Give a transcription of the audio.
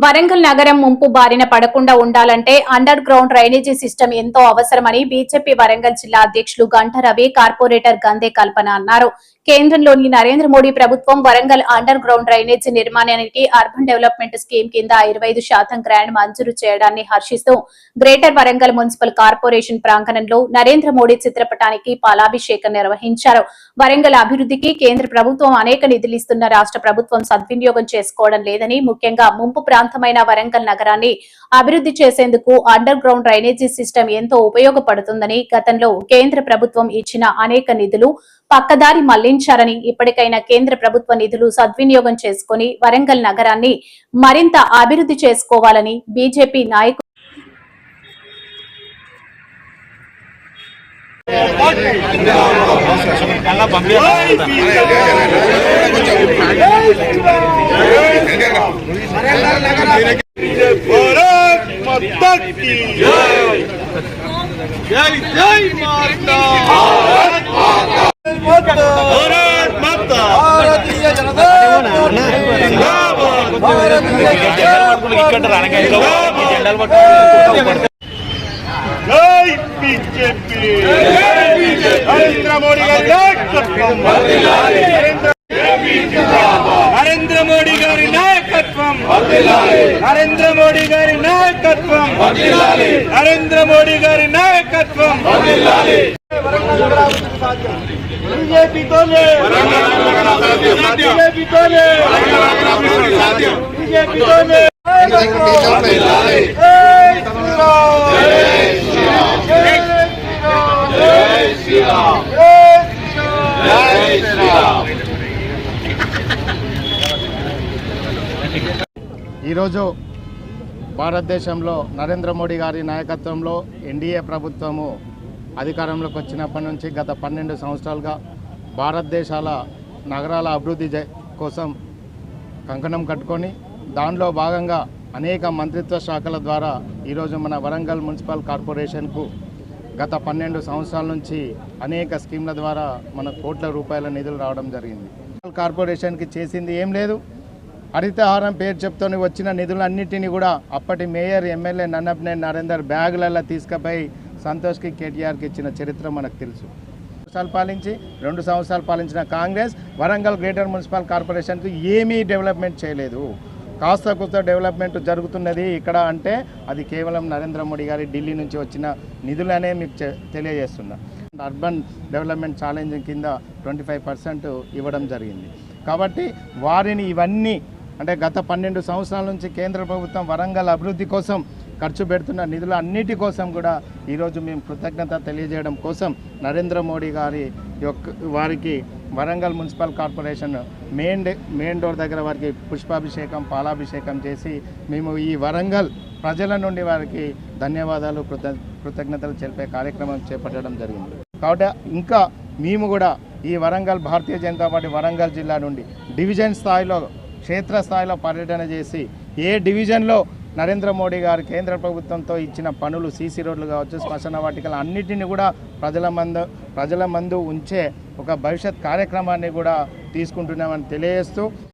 వరంగల్ నగరం ముంపు బారిన పడకుండా ఉండాలంటే అండర్ గ్రౌండ్ డ్రైనేజీ సిస్టమ్ ఎంతో అవసరమని బీజేపీ వరంగల్ జిల్లా అధ్యక్షులు గంట రవి కార్పొరేటర్ గందే కల్పన అన్నారు. కేంద్రంలోని నరేంద్ర మోడీ ప్రభుత్వం వరంగల్ అండర్ గ్రౌండ్ డ్రైనేజీ నిర్మాణానికి అర్బన్ డెవలప్మెంట్ స్కీమ్ కింద 25% గ్రాంట్ మంజూరు చేయడాన్ని హర్షిస్తూ గ్రేటర్ వరంగల్ మున్సిపల్ కార్పొరేషన్ ప్రాంగణంలో నరేంద్ర మోడీ చిత్రపటానికి పాలాభిషేకం నిర్వహించారు. వరంగల్ అభివృద్ధికి కేంద్ర ప్రభుత్వం అనేక నిధులిస్తున్న రాష్ట్ర ప్రభుత్వం సద్వినియోగం చేసుకోవడం లేదని, ముఖ్యంగా ముంపు ప్రాంతమైన వరంగల్ నగరాన్ని అభివృద్ధి చేసేందుకు అండర్ గ్రౌండ్ డ్రైనేజీ సిస్టమ్ ఎంతో ఉపయోగపడుతుందని, గతంలో కేంద్ర ప్రభుత్వం ఇచ్చిన అనేక నిధులు పక్కదారి మళ్లించారని, ఇప్పటికైనా కేంద్ర ప్రభుత్వ నిధులు సద్వినియోగం చేసుకుని వరంగల్ నగరాన్ని మరింత అభివృద్ధి చేసుకోవాలని బీజేపీ నాయకులు జై బీజేపీ, నరేంద్ర మోడీ గారి నాయకత్వం, నరేంద్ర మోడీ గారి నాయకత్వం, నరేంద్ర మోడీ గారి నాయకత్వం, నరేంద్ర మోడీ గారి నాయకత్వం. బీజేపీతోనే బీజేపీతోనే బీజేపీతోనే ఈరోజు భారతదేశంలో నరేంద్ర మోడీ గారి నాయకత్వంలో ఎన్డీఏ ప్రభుత్వము అధికారంలోకి వచ్చినప్పటి నుంచి గత 12 సంవత్సరాలుగా భారతదేశాల నగరాల అభివృద్ధి కోసం కంకణం కట్టుకొని దానిలో భాగంగా అనేక మంత్రిత్వ శాఖల ద్వారా ఈరోజు మన వరంగల్ మున్సిపల్ కార్పొరేషన్కు గత 12 సంవత్సరాల నుంచి అనేక స్కీమ్ల ద్వారా మన కోట్ల రూపాయల నిధులు రావడం జరిగింది. కార్పొరేషన్కి చేసింది ఏం లేదు. హరితహారం పేరు చెప్తూనే వచ్చిన నిధులన్నింటినీ కూడా అప్పటి మేయర్, ఎమ్మెల్యే నన్నపనేని నరేందర్ బ్యాగులలో తీసుకుపోయి సంతోష్కి, కేటీఆర్కి ఇచ్చిన చరిత్ర మనకు తెలుసు. 2 సంవత్సరాలు పాలించిన కాంగ్రెస్ వరంగల్ గ్రేటర్ మున్సిపల్ కార్పొరేషన్కు ఏమీ డెవలప్మెంట్ చేయలేదు. కాస్త కొత్త డెవలప్మెంట్ జరుగుతున్నది ఇక్కడ అంటే అది కేవలం నరేంద్ర మోడీ గారి ఢిల్లీ నుంచి వచ్చిన నిధులనే మీకు తెలియజేస్తున్నా. అర్బన్ డెవలప్మెంట్ ఛాలెంజ్ కింద 25% ఇవ్వడం జరిగింది. కాబట్టి వారిని ఇవన్నీ అంటే గత 12 సంవత్సరాల నుంచి కేంద్ర ప్రభుత్వం వరంగల్ అభివృద్ధి కోసం ఖర్చు పెడుతున్న నిధుల అన్నిటి కోసం కూడా ఈరోజు మేము కృతజ్ఞత తెలియజేయడం కోసం నరేంద్ర మోడీ గారి వారికి Warangal municipal corporation main door దగ్గర వారికి పుష్పాభిషేకం, పాలాభిషేకం చేసి మేము ఈ వరంగల్ ప్రజల నుండి వారికి ధన్యవాదాలు, కృతజ్ఞతలు తెలిపే కార్యక్రమం చేపట్టడం జరిగింది. కాబట్టి ఇంకా మేము కూడా ఈ వరంగల్ భారతీయ జనతా పార్టీ వరంగల్ జిల్లా నుండి డివిజన్ స్థాయిలో, క్షేత్రస్థాయిలో పర్యటన చేసి ఏ డివిజన్లో నరేంద్ర మోడీ గారు కేంద్ర ప్రభుత్వంతో ఇచ్చిన పనులు, సీసీ రోడ్లు కావచ్చు, శ్మశాన వాటికలు అన్నిటిని కూడా ప్రజల ముందు ఉంచే ఒక భవిష్యత్ కార్యక్రమాన్ని కూడా తీసుకుంటున్నామని తెలియజేస్తూ